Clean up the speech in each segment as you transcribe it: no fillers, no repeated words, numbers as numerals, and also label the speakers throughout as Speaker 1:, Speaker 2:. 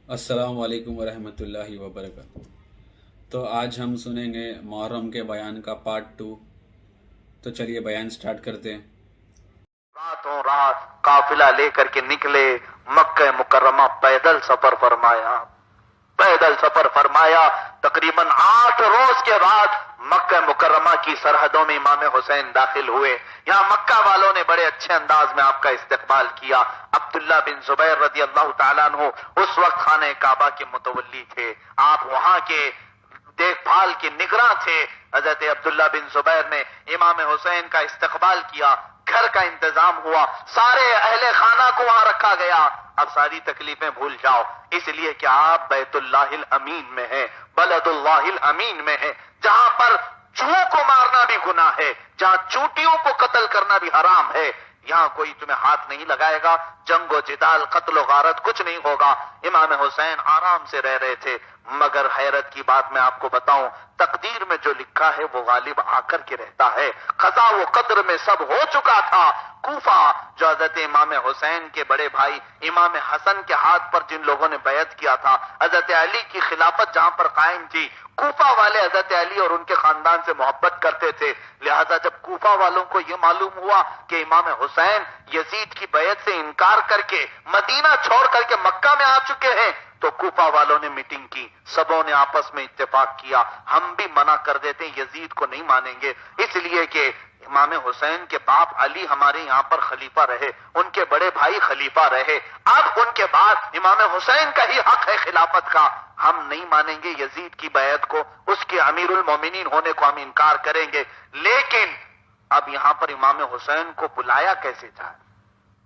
Speaker 1: السلام علیکم ورحمۃ اللہ وبرکاتہ۔ تو آج ہم سنیں گے محرم کے بیان کا پارٹ 2۔ تو چلیے بیان سٹارٹ کرتے ہیں۔
Speaker 2: راتوں رات قافلہ لے کر کے نکلے، مکہ مکرمہ پیدل سفر فرمایا۔ تقریباً 8 روز کے بعد مکہ مکرمہ کی سرحدوں میں امام حسین داخل ہوئے۔ یہاں مکہ والوں نے بڑے اچھے انداز میں آپ کا استقبال کیا۔ عبداللہ بن زبیر رضی اللہ تعالیٰ عنہ اس وقت خانہ کعبہ کے متولی تھے، آپ وہاں کے دیکھ بھال کے نگراں تھے۔ حضرت عبداللہ بن زبیر نے امام حسین کا استقبال کیا، گھر کا انتظام ہوا، سارے اہل خانہ کو وہاں رکھا گیا۔ اب ساری تکلیفیں بھول جاؤ، اس لیے کہ آپ بیت اللہ الامین میں ہیں، بلد اللہ الامین میں ہیں، جہاں پر چوہوں کو مارنا بھی گناہ ہے، جہاں چونٹیوں کو قتل کرنا بھی حرام ہے۔ یہاں کوئی تمہیں ہاتھ نہیں لگائے گا، جنگ و جدال قتل و غارت کچھ نہیں ہوگا۔ امام حسین آرام سے رہ رہے تھے، مگر حیرت کی بات میں آپ کو بتاؤں، تقدیر میں جو لکھا ہے وہ غالب آ کر کے رہتا ہے۔ قضا و قدر میں سب ہو چکا تھا۔ کوفہ جو حضرت امام حسین کے بڑے بھائی امام حسن کے ہاتھ پر جن لوگوں نے بیعت کیا تھا، حضرت علی کی خلافت جہاں پر قائم تھی، کوفہ والے حضرت علی اور ان کے خاندان سے محبت کرتے تھے۔ لہذا جب کوفہ والوں کو یہ معلوم ہوا کہ امام حسین یزید کی بیعت سے انکار کر کے مدینہ چھوڑ کر کے مکہ میں آ چکے ہیں، تو کوفہ والوں نے میٹنگ کی، سبوں نے آپس میں اتفاق کیا، ہم بھی منع کر دیتے ہیں، یزید کو نہیں مانیں گے، اس لیے کہ امام حسین کے باپ علی ہمارے یہاں پر خلیفہ رہے، ان کے بڑے بھائی خلیفہ رہے، اب ان کے بعد امام حسین کا ہی حق ہے خلافت کا، ہم نہیں مانیں گے یزید کی بیعت کو، اس کے امیر المومنین ہونے کو ہم انکار کریں گے۔ لیکن اب یہاں پر امام حسین کو بلایا کیسے جائے،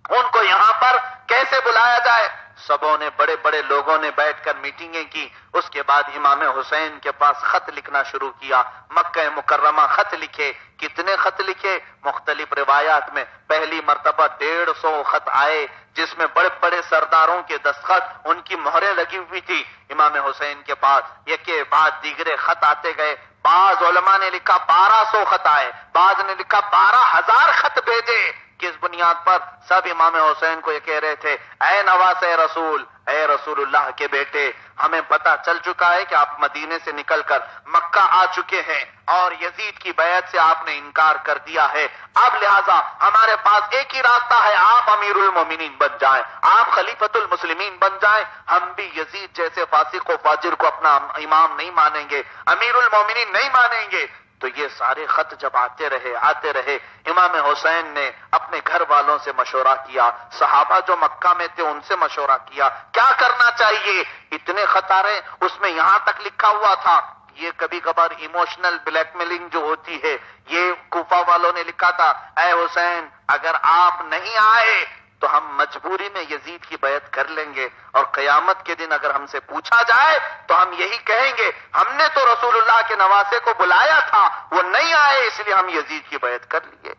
Speaker 2: ان کو یہاں پر کیسے بلایا جائے؟ سبوں نے، بڑے بڑے لوگوں نے بیٹھ کر میٹنگیں کی۔ اس کے بعد امام حسین کے پاس خط لکھنا شروع کیا، مکہ مکرمہ خط لکھے۔ کتنے خط لکھے؟ مختلف روایات میں پہلی مرتبہ 150 خط آئے، جس میں بڑے بڑے سرداروں کے دستخط، ان کی مہریں لگی ہوئی تھی امام حسین کے پاس۔ ایک کے بعد دیگرے خط آتے گئے۔ بعض علماء نے لکھا 1200 خط آئے، بعض نے لکھا 12,000 خط بھیجے۔ کس بنیاد پر؟ سب امام حسین کو یہ کہہ رہے تھے، اے نواز رسول، اے رسول اللہ کے بیٹے، ہمیں پتا چل چکا ہے کہ آپ مدینے سے نکل کر مکہ آ چکے ہیں اور یزید کی بیعت سے آپ نے انکار کر دیا ہے۔ اب لہٰذا ہمارے پاس ایک ہی راستہ ہے، آپ امیر المومنین بن جائیں، آپ خلیفۃ المسلمین بن جائیں، ہم بھی یزید جیسے فاسق و فاجر کو اپنا امام نہیں مانیں گے، امیر المومنین نہیں مانیں گے۔ تو یہ سارے خط جب آتے رہے، امام حسین نے اپنے گھر والوں سے مشورہ کیا، صحابہ جو مکہ میں تھے ان سے مشورہ کیا، کیا کرنا چاہیے؟ اتنے خط آ رہے، اس میں یہاں تک لکھا ہوا تھا، یہ کبھی کبھار ایموشنل بلیک میلنگ جو ہوتی ہے، یہ کوفہ والوں نے لکھا تھا، اے حسین اگر آپ نہیں آئے تو ہم مجبوری میں یزید کی بیعت کر لیں گے، اور قیامت کے دن اگر ہم سے پوچھا جائے تو ہم یہی کہیں گے، ہم نے تو رسول اللہ کے نواسے کو بلایا تھا، وہ نہیں آئے، اس لیے ہم یزید کی بیعت کر لیے۔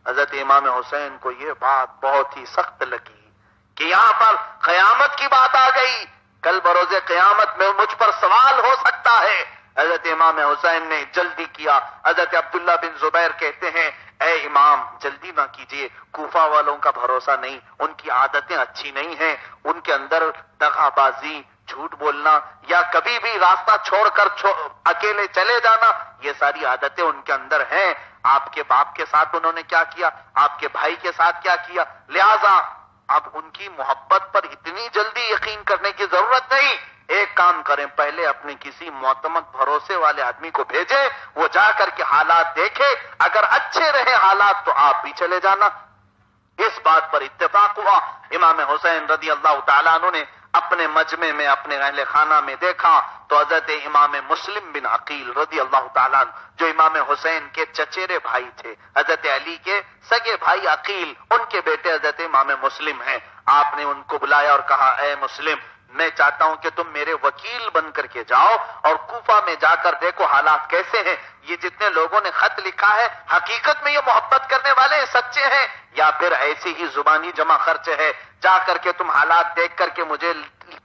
Speaker 2: حضرت امام حسین کو یہ بات بہت ہی سخت لگی کہ یہاں پر قیامت کی بات آ گئی، کل بروز قیامت میں مجھ پر سوال ہو سکتا ہے۔ حضرت امام حسین نے جلدی کیا۔ حضرت عبداللہ بن زبیر کہتے ہیں، اے امام جلدی نہ کیجیے، کوفہ والوں کا بھروسہ نہیں، ان کی عادتیں اچھی نہیں ہیں، ان کے اندر دغا بازی، جھوٹ بولنا، یا کبھی بھی راستہ چھوڑ کر اکیلے چلے جانا، یہ ساری عادتیں ان کے اندر ہیں۔ آپ کے باپ کے ساتھ انہوں نے کیا کیا، آپ کے بھائی کے ساتھ کیا کیا، لہذا اب ان کی محبت پر اتنی جلدی یقین کرنے کی ضرورت نہیں۔ ایک کام کریں، پہلے اپنے کسی معتمد بھروسے والے آدمی کو بھیجیں، وہ جا کر کے حالات دیکھے، اگر اچھے رہے حالات تو آپ بھی چلے جانا۔ اس بات پر اتفاق ہوا۔ امام حسین رضی اللہ تعالیٰ عنہ نے اپنے مجمع میں، اپنے اہل خانہ میں دیکھا تو حضرت امام مسلم بن عقیل رضی اللہ تعالیٰ عنہ، جو امام حسین کے چچیرے بھائی تھے، حضرت علی کے سگے بھائی عقیل، ان کے بیٹے حضرت امام مسلم ہیں، آپ نے ان کو بلایا اور کہا، اے مسلم، میں چاہتا ہوں کہ تم میرے وکیل بن کر کے جاؤ اور کوفہ میں جا کر دیکھو حالات کیسے ہیں، یہ جتنے لوگوں نے خط لکھا ہے حقیقت میں یہ محبت کرنے والے سچے ہیں یا پھر ایسی ہی زبانی جمع خرچ ہے؟ جا کر کے تم حالات دیکھ کر کے مجھے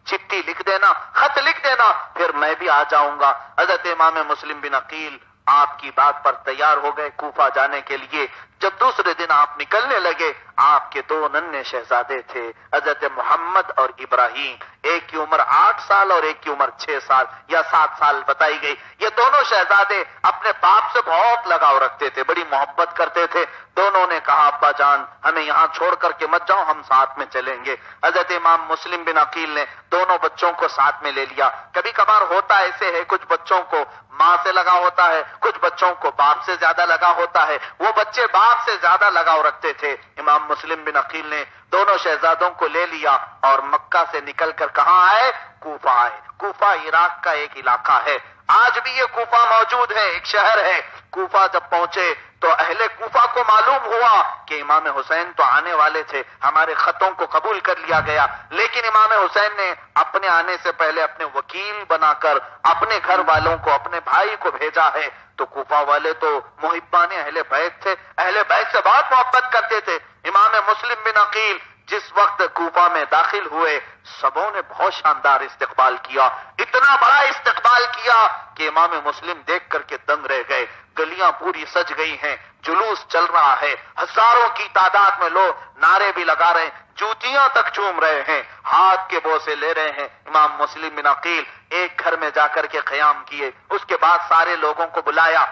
Speaker 2: چٹھی لکھ دینا، خط لکھ دینا، پھر میں بھی آ جاؤں گا۔ حضرت امام مسلم بن عقیل آپ کی بات پر تیار ہو گئے کوفہ جانے کے لیے۔ جب دوسرے دن آپ نکلنے لگے، آپ کے دو ننھے شہزادے تھے، حضرت محمد اور ابراہیم، ایک کی عمر 8 سال اور ایک کی عمر 6 سال یا 7 سال بتائی گئی۔ یہ دونوں شہزادے اپنے باپ سے بہت لگاؤ رکھتے تھے، بڑی محبت کرتے تھے۔ دونوں نے کہا ابا جان ہمیں یہاں چھوڑ کر کے مت جاؤ، ہم ساتھ میں چلیں گے۔ حضرت امام مسلم بن عقیل نے دونوں بچوں کو ساتھ میں لے لیا۔ کبھی کبھار ہوتا ایسے ہے، کچھ بچوں کو ماں سے لگا ہوتا ہے، کچھ بچوں کو باپ سے زیادہ لگا ہوتا ہے، وہ بچے باپ سے زیادہ لگاؤ رکھتے تھے۔ امام مسلم بن عقیل نے دونوں شہزادوں کو لے لیا اور مکہ سے نکل کر کہاں آئے؟ کوفہ آئے۔ کوفہ عراق کا ایک علاقہ ہے، آج بھی یہ کوفہ موجود ہے، ایک شہر ہے۔ کوفہ جب پہنچے تو اہل کوفہ کو معلوم ہوا کہ امام حسین تو آنے والے تھے، ہمارے خطوں کو قبول کر لیا گیا، لیکن امام حسین نے اپنے آنے سے پہلے اپنے وکیل بنا کر اپنے گھر والوں کو، اپنے بھائی کو بھیجا ہے۔ تو کوفہ والے تو محبان اہل بیت تھے، اہل بیت سے بہت محبت کرتے تھے۔ امام مسلم بن عقیل جس وقت کوفہ میں داخل ہوئے، سبوں نے بہت شاندار استقبال کیا، اتنا بڑا استقبال کیا کہ امام مسلم دیکھ کر کے دنگ رہ گئے۔ گلیاں پوری سج گئی ہیں، جلوس چل رہا ہے، ہزاروں کی تعداد میں لوگ نعرے بھی لگا رہے ہیں، جوتیاں تک چوم رہے ہیں، ہاتھ کے بوسے لے رہے ہیں۔ امام مسلم بن عقیل ایک گھر میں جا کر کے قیام کیے، اس کے بعد سارے لوگوں کو بلایا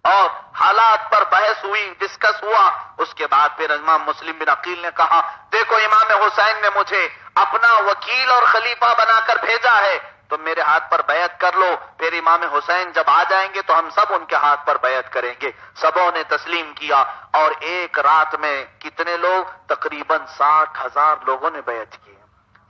Speaker 2: اور حالات پر بحث ہوئی، ڈسکس ہوا۔ اس کے بعد پھر امام مسلم بن عقیل نے کہا دیکھو امام حسین نے مجھے اپنا وکیل اور خلیفہ بنا کر بھیجا ہے، تم میرے ہاتھ پر بیعت کر لو، پھر امام حسین جب آ جائیں گے تو ہم سب ان کے ہاتھ پر بیعت کریں گے۔ سبوں نے تسلیم کیا اور ایک رات میں کتنے لوگ؟ تقریباً 60,000 لوگوں نے بیعت کی۔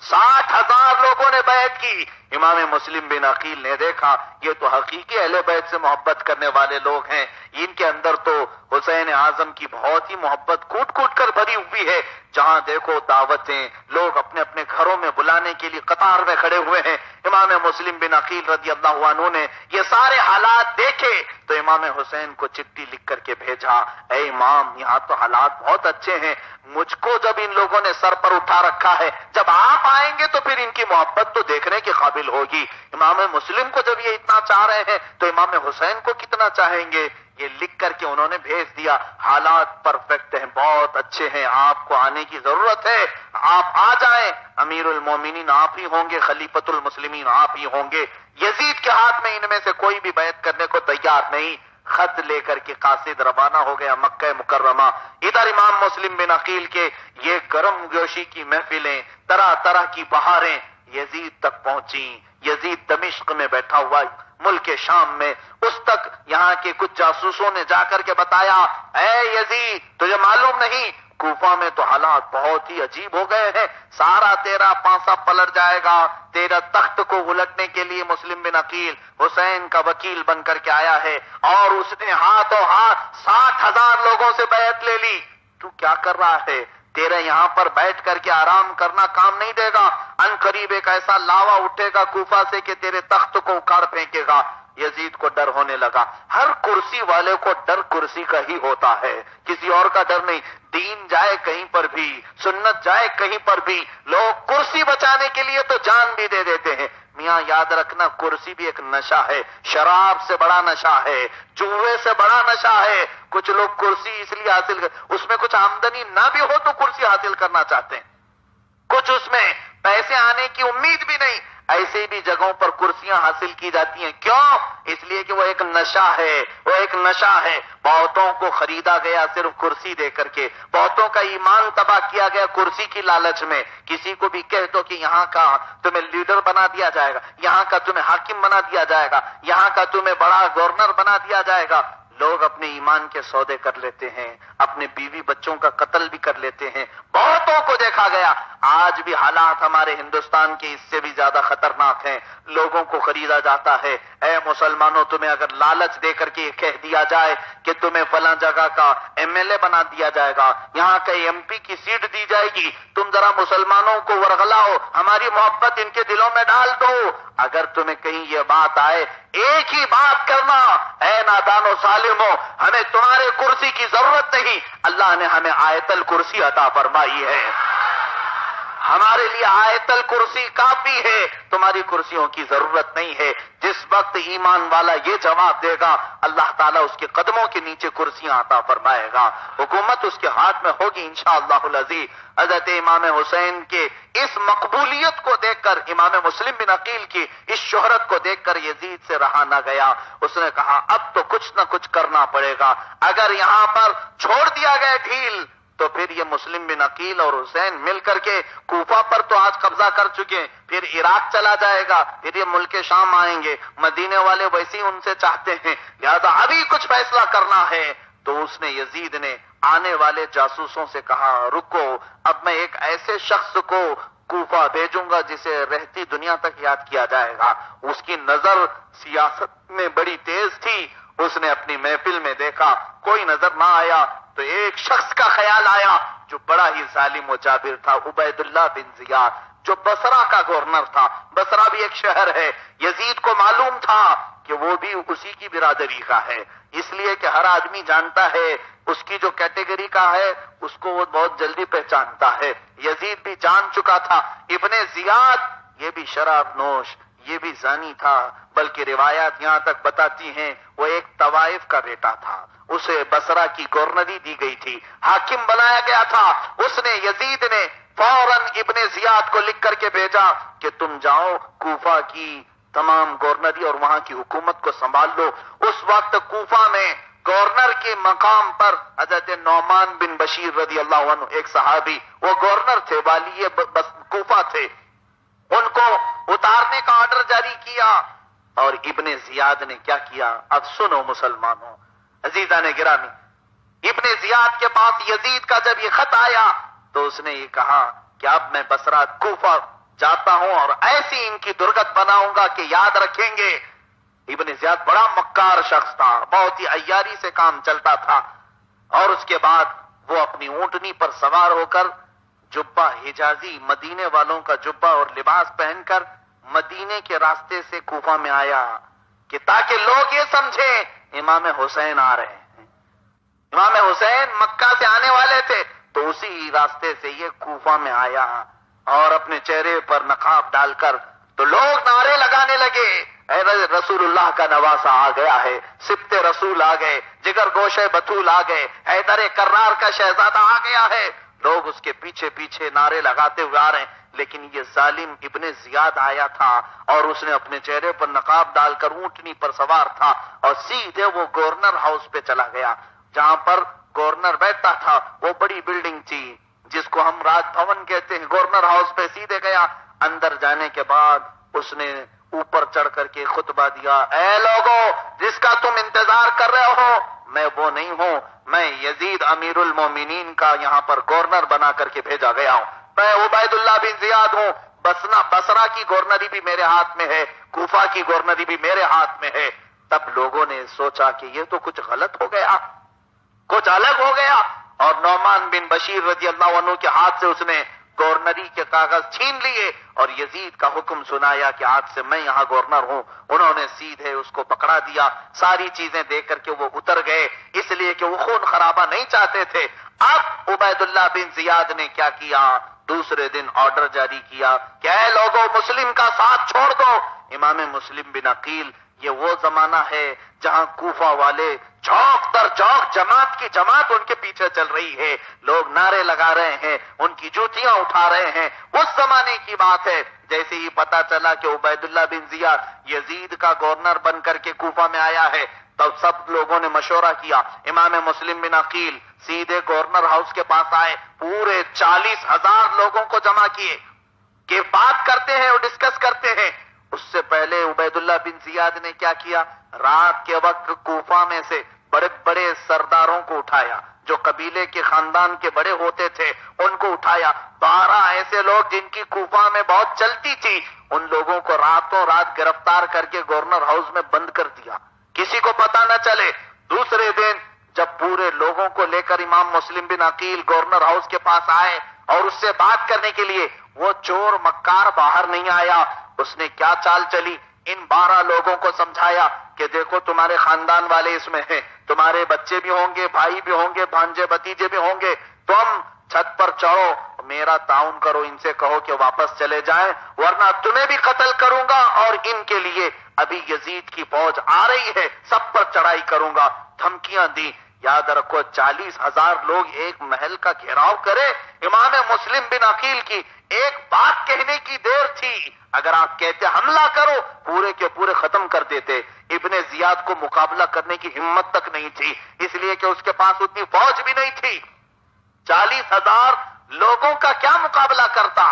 Speaker 2: 60,000 لوگوں نے بیعت کی۔ امام مسلم بن عقیل نے دیکھا یہ تو حقیقی اہل بیت سے محبت کرنے والے لوگ ہیں، ان کے اندر تو حسین اعظم کی بہت ہی محبت کوٹ کوٹ کر بھری ہوئی ہے۔ جہاں دیکھو دعوتیں، لوگ اپنے اپنے گھروں میں بلانے کے لیے قطار میں کھڑے ہوئے ہیں۔ امام مسلم بن عقیل رضی اللہ عنہ نے یہ سارے حالات دیکھے تو امام حسین کو چٹھی لکھ کر کے بھیجا، اے امام یہاں تو حالات بہت اچھے ہیں، مجھ کو جب ان لوگوں نے سر پر اٹھا رکھا ہے، جب آپ آئیں گے تو پھر ان کی محبت تو دیکھنے کے قابل ہوگی۔ امام مسلم کو جب یہ اتنا چاہ رہے ہیں تو امام حسین کو کتنا چاہیں گے۔ یہ لکھ کر کے انہوں نے بھیج دیا، حالات پرفیکٹ ہیں، بہت اچھے ہیں، آپ کو آنے کی ضرورت ہے، آپ آ جائیں، امیر المومنین آپ ہی ہوں گے، خلیفۃ المسلمین آپ ہی ہوں گے۔ یزید کے ہاتھ میں ان میں سے کوئی بھی بیعت کرنے کو تیار نہیں۔ خط لے کر کے قاصد روانہ ہو گیا مکہ مکرمہ۔ ادھر امام مسلم بن عقیل کے یہ گرم جوشی کی محفلیں، طرح طرح کی بہاریں یزید تک پہنچی۔ یزید دمشق میں بیٹھا ہوا ملک شام میں، اس تک یہاں کے کچھ جاسوسوں نے جا کر کے بتایا، اے یزید تجھے معلوم نہیں کوفہ میں تو حالات بہت ہی عجیب ہو گئے ہیں، سارا تیرا پانسا پلٹ جائے گا، تیرا تخت کو الٹنے کے لیے مسلم بن عقیل حسین کا وکیل بن کر کے آیا ہے اور اس نے ہاتھوں ہاتھ 60,000 لوگوں سے بیعت لے لی۔ تو کیا کر رہا ہے؟ تیرے یہاں پر بیٹھ کر کے آرام کرنا کام نہیں دے گا، ان قریب ایک ایسا لاوا اٹھے گا کوفہ سے کہ تیرے تخت کو اکھاڑ پھینکے گا۔ یزید کو ڈر ہونے لگا، ہر کرسی والے کو ڈر کرسی کا ہی ہوتا ہے، کسی اور کا ڈر نہیں۔ دین جائے کہیں پر بھی، سنت جائے کہیں پر بھی، لوگ کرسی بچانے کے لیے تو جان بھی دے دیتے ہیں۔ میاں یاد رکھنا کرسی بھی ایک نشہ ہے، شراب سے بڑا نشہ ہے، جوے سے بڑا نشہ ہے۔ کچھ لوگ کرسی اس لیے حاصل اس میں کچھ آمدنی نہ بھی ہو تو کرسی حاصل کرنا چاہتے ہیں، کچھ اس میں پیسے آنے کی امید بھی نہیں، ایسے بھی جگہوں پر کرسیاں حاصل کی جاتی ہیں۔ کیوں؟ اس لیے کہ وہ ایک نشہ ہے، وہ ایک نشہ ہے۔ بہتوں کو خریدا گیا صرف کرسی دے کر کے، بہتوں کا ایمان تباہ کیا گیا کرسی کی لالچ میں۔ کسی کو بھی کہہ دو کہ یہاں کا تمہیں لیڈر بنا دیا جائے گا، یہاں کا تمہیں حاکم بنا دیا جائے گا، یہاں کا تمہیں بڑا گورنر بنا دیا جائے گا، لوگ اپنے ایمان کے سودے کر لیتے ہیں، اپنے بیوی بچوں کا قتل بھی کر لیتے ہیں۔ بہتوں کو دیکھا گیا۔ آج بھی حالات ہمارے ہندوستان کے اس سے بھی زیادہ خطرناک ہیں، لوگوں کو خریدا جاتا ہے۔ اے مسلمانوں تمہیں اگر لالچ دے کر کے کہہ دیا جائے کہ تمہیں فلاں جگہ کا MLA بنا دیا جائے گا، یہاں کا MP کی سیٹ دی جائے گی، تم ذرا مسلمانوں کو ورغلاؤ، ہماری محبت ان کے دلوں میں ڈال دو، اگر تمہیں کہیں یہ بات آئے ایک ہی بات کرنا، اے نادان و ظالمو ہمیں تمہارے کرسی کی ضرورت نہیں، اللہ نے ہمیں آیت الکرسی عطا فرمائی ہے۔ ہمارے لیے آیت الکرسی کافی ہے، تمہاری کرسیوں کی ضرورت نہیں ہے۔ جس وقت ایمان والا یہ جواب دے گا، اللہ تعالیٰ اس کے قدموں کے نیچے کرسیاں عطا فرمائے گا، حکومت اس کے ہاتھ میں ہوگی انشاءاللہ العزیز۔ حضرت امام حسین کے اس مقبولیت کو دیکھ کر، امام مسلم بن عقیل کی اس شہرت کو دیکھ کر یزید سے رہا نہ گیا۔ اس نے کہا اب تو کچھ نہ کچھ کرنا پڑے گا، اگر یہاں پر چھوڑ دیا گیا ڈھیل تو پھر یہ مسلم بن عقیل اور حسین مل کر کے کوفہ پر تو آج قبضہ کر چکے ہیں، پھر عراق چلا جائے گا، پھر یہ ملک شام آئیں گے، مدینے والے ویسے ہی ان سے چاہتے ہیں، لہذا ابھی کچھ فیصلہ کرنا ہے۔ تو اس نے، یزید نے آنے والے جاسوسوں سے کہا رکو، اب میں ایک ایسے شخص کو کوفہ بھیجوں گا جسے رہتی دنیا تک یاد کیا جائے گا۔ اس کی نظر سیاست میں بڑی تیز تھی، اس نے اپنی محفل میں دیکھا کوئی نظر نہ آیا تو ایک شخص کا خیال آیا جو بڑا ہی ظالم و جابر تھا، عبید اللہ بن زیاد، جو بصرہ کا گورنر تھا۔ بصرہ بھی ایک شہر ہے، یزید کو معلوم تھا کہ وہ بھی اسی کی برادری کا ہے، اس لیے کہ ہر آدمی جانتا ہے اس کی جو کیٹیگری کا ہے اس کو وہ بہت جلدی پہچانتا ہے۔ یزید بھی جان چکا تھا ابن زیاد یہ بھی شراب نوش، یہ بھی زانی تھا، بلکہ روایات یہاں تک بتاتی ہیں وہ ایک طوائف کا بیٹا تھا، اسے بصرہ کی گورنری دی گئی تھی، حاکم بنایا گیا تھا۔ اس نے، یزید نے فوراً ابن زیاد کو لکھ کر کے بھیجا کہ تم جاؤ کوفہ کی تمام گورنری اور وہاں کی حکومت کو سنبھال لو۔ اس وقت کوفہ میں گورنر کے مقام پر حضرت نعمان بن بشیر رضی اللہ عنہ، ایک صحابی، وہ گورنر تھے، والی کوفہ تھے، ان کو اتارنے کا آرڈر جاری کیا۔ اور ابن زیاد نے کیا کیا؟ اب سنو مسلمانوں، عزیزان گرامی، ابن زیاد کے پاس یزید کا جب یہ خط آیا تو اس نے یہ کہا کہ اب میں بصرہ کوفہ جاتا ہوں اور ایسی ان کی درگت بناؤں گا کہ یاد رکھیں گے۔ ابن زیاد بڑا مکار شخص تھا، بہت ہی عیاری سے کام چلتا تھا، اور اس کے بعد وہ اپنی اونٹنی پر سوار ہو کر جبہ حجازی، مدینے والوں کا جبہ اور لباس پہن کر مدینے کے راستے سے کوفہ میں آیا کہ تاکہ لوگ یہ سمجھیں امام حسین آ رہے ہیں۔ امام حسین مکہ سے آنے والے تھے تو اسی راستے سے یہ کوفہ میں آیا، اور اپنے چہرے پر نقاب ڈال کر تو لوگ نعرے لگانے لگے، اے رسول اللہ کا نواسہ آ گیا ہے، سبط رسول آ گئے، جگر گوشے بطول آ گئے، حیدر کرار کا شہزادہ آ گیا ہے۔ لوگ اس کے پیچھے پیچھے نعرے لگاتے ہوئے آ رہے ہیں، لیکن یہ ظالم ابن زیاد آیا تھا اور اس نے اپنے چہرے پر نقاب ڈال کر اونٹنی پر سوار تھا اور سیدھے وہ گورنر ہاؤس پہ چلا گیا، جہاں پر گورنر بیٹھتا تھا۔ وہ بڑی بلڈنگ تھی جس کو ہم راج بھون کہتے ہیں، گورنر ہاؤس پہ سیدھے گیا۔ اندر جانے کے بعد اس نے اوپر چڑھ کر کے خطبہ دیا، اے لوگو، جس کا تم انتظار کر رہے ہو میں وہ نہیں ہوں، میں یزید امیر المومنین کا یہاں پر گورنر بنا کر کے بھیجا گیا ہوں، میں عبید اللہ بن زیاد ہوں، بصرہ کی گورنری بھی میرے ہاتھ میں ہے، کوفہ کی گورنری بھی میرے ہاتھ میں ہے۔ تب لوگوں نے سوچا کہ یہ تو کچھ غلط ہو گیا، کچھ الگ ہو گیا، اور نعمان بن بشیر رضی اللہ عنہ کے ہاتھ سے اس نے گورنری کے کاغذ چھین لیے اور یزید کا حکم سنایا کہ آج سے میں یہاں گورنر ہوں۔ انہوں نے سیدھے اس کو پکڑا دیا، ساری چیزیں دیکھ کر کے وہ اتر گئے، اس لیے کہ وہ خون خرابہ نہیں چاہتے تھے۔ اب عبید اللہ بن زیاد نے کیا کیا؟ دوسرے دن آرڈر جاری کیا کہ اے لوگوں، مسلم کا ساتھ چھوڑ دو۔ امام مسلم بن عقیل، یہ وہ زمانہ ہے جہاں کوفہ والے چوک در چوک، جماعت کی جماعت ان کے پیچھے چل رہی ہے، لوگ نعرے لگا رہے ہیں، ان کی جوتیاں اٹھا رہے ہیں۔ اس زمانے کی بات ہے، جیسے ہی پتا چلا کہ عبید اللہ بن زیاد یزید کا گورنر بن کر کے کوفہ میں آیا ہے، تب سب لوگوں نے مشورہ کیا۔ امام مسلم بن عقیل سیدھے گورنر ہاؤس کے پاس آئے، پورے 40,000 لوگوں کو جمع کیے کہ بات کرتے ہیں اور ڈسکس کرتے ہیں۔ اس سے پہلے عبید اللہ بن زیاد نے کیا کیا؟ رات کے وقت کوفہ میں سے بڑے بڑے سرداروں کو اٹھایا، جو قبیلے کے خاندان کے بڑے ہوتے تھے ان کو اٹھایا۔ 12 ایسے لوگ جن کی کوفہ میں بہت چلتی تھی، ان لوگوں کو راتوں رات گرفتار کر کے گورنر ہاؤس میں بند کر دیا، کسی کو پتا نہ چلے۔ دوسرے دن جب پورے لوگوں کو لے کر امام مسلم بن عقیل گورنر ہاؤس کے پاس آئے اور اس سے بات کرنے کے لیے، وہ چور مکار باہر نہیں آیا۔ اس نے کیا چال چلی؟ ان 12 لوگوں کو سمجھایا کہ دیکھو تمہارے خاندان والے اس میں ہیں، تمہارے بچے بھی ہوں گے، بھائی بھی ہوں گے، بھانجے بھتیجے بھی ہوں گے، تم چھت پر چڑھو، میرا تعاون کرو، ان سے کہو کہ واپس چلے جائیں ورنہ تمہیں بھی قتل کروں گا، اور ان کے لیے ابھی یزید کی فوج آ رہی ہے، سب پر چڑھائی کروں گا، دھمکیاں دی۔ یاد رکھو 40,000 لوگ ایک محل کا گھیراؤ کرے، امام مسلم بن عقیل کی ایک بات کہنے کی دیر تھی، اگر آپ کہتے حملہ کرو پورے کے پورے ختم کر دیتے۔ ابن زیاد کو مقابلہ کرنے کی ہمت تک نہیں تھی، اس لیے کہ اس کے پاس اتنی فوج بھی نہیں تھی۔ 40,000 لوگوں کا کیا مقابلہ کرتا؟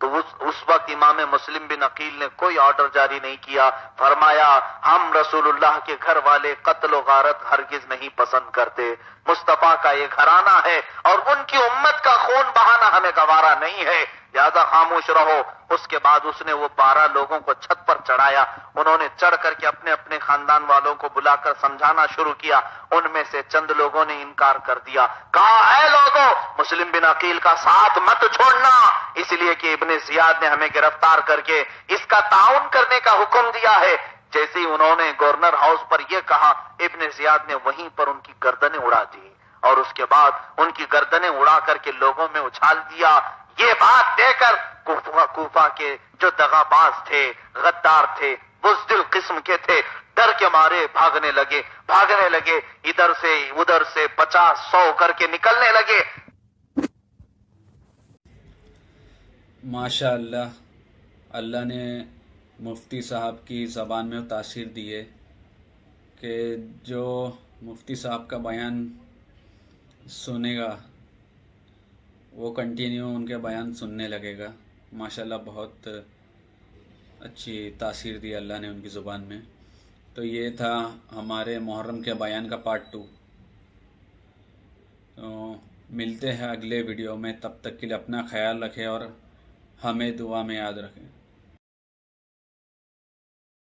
Speaker 2: تو اس وقت امام مسلم بن عقیل نے کوئی آرڈر جاری نہیں کیا، فرمایا ہم رسول اللہ کے گھر والے قتل و غارت ہرگز نہیں پسند کرتے، مصطفیٰ کا یہ گھرانہ ہے اور ان کی امت کا خون بہانا ہمیں گوارا نہیں ہے، لہذا خاموش رہو۔ اس کے بعد اس نے وہ 12 لوگوں کو چھت پر چڑھایا، انہوں نے چڑھ کر کے اپنے اپنے خاندان والوں کو بلا کر سمجھانا شروع کیا، ان میں سے چند لوگوں نے انکار کر دیا، کہا اے لوگوں مسلم بن عقیل کا ساتھ مت چھوڑنا، اس لیے کہ ابن زیاد نے ہمیں گرفتار کر کے اس کا تعاون کرنے کا حکم دیا ہے۔ جیسے ہی انہوں نے گورنر ہاؤس پر یہ کہا، ابن زیاد نے وہیں پر ان کی گردنیں اڑا دی، اور اس کے بعد ان کی گردنیں اڑا کر کے لوگوں میں اچھال دیا۔ یہ بات دے کر کوفہ کے جو دغاباز تھے، غدار تھے، بزدل قسم کے تھے، ڈر کے مارے بھاگنے لگے، ادھر سے ادھر سے 50-100 کر کے نکلنے لگے۔
Speaker 1: ماشاء اللہ، اللہ نے مفتی صاحب کی زبان میں تاثیر دی ہے کہ جو مفتی صاحب کا بیان سنے گا وہ کنٹینیو ان کے بیان سننے لگے گا۔ ماشاءاللہ بہت اچھی تاثیر دی اللہ نے ان کی زبان میں۔ تو یہ تھا ہمارے محرم کے بیان کا پارٹ 2۔ تو ملتے ہیں اگلے ویڈیو میں، تب تک کے لیے اپنا خیال رکھیں اور ہمیں دعا میں یاد رکھیں۔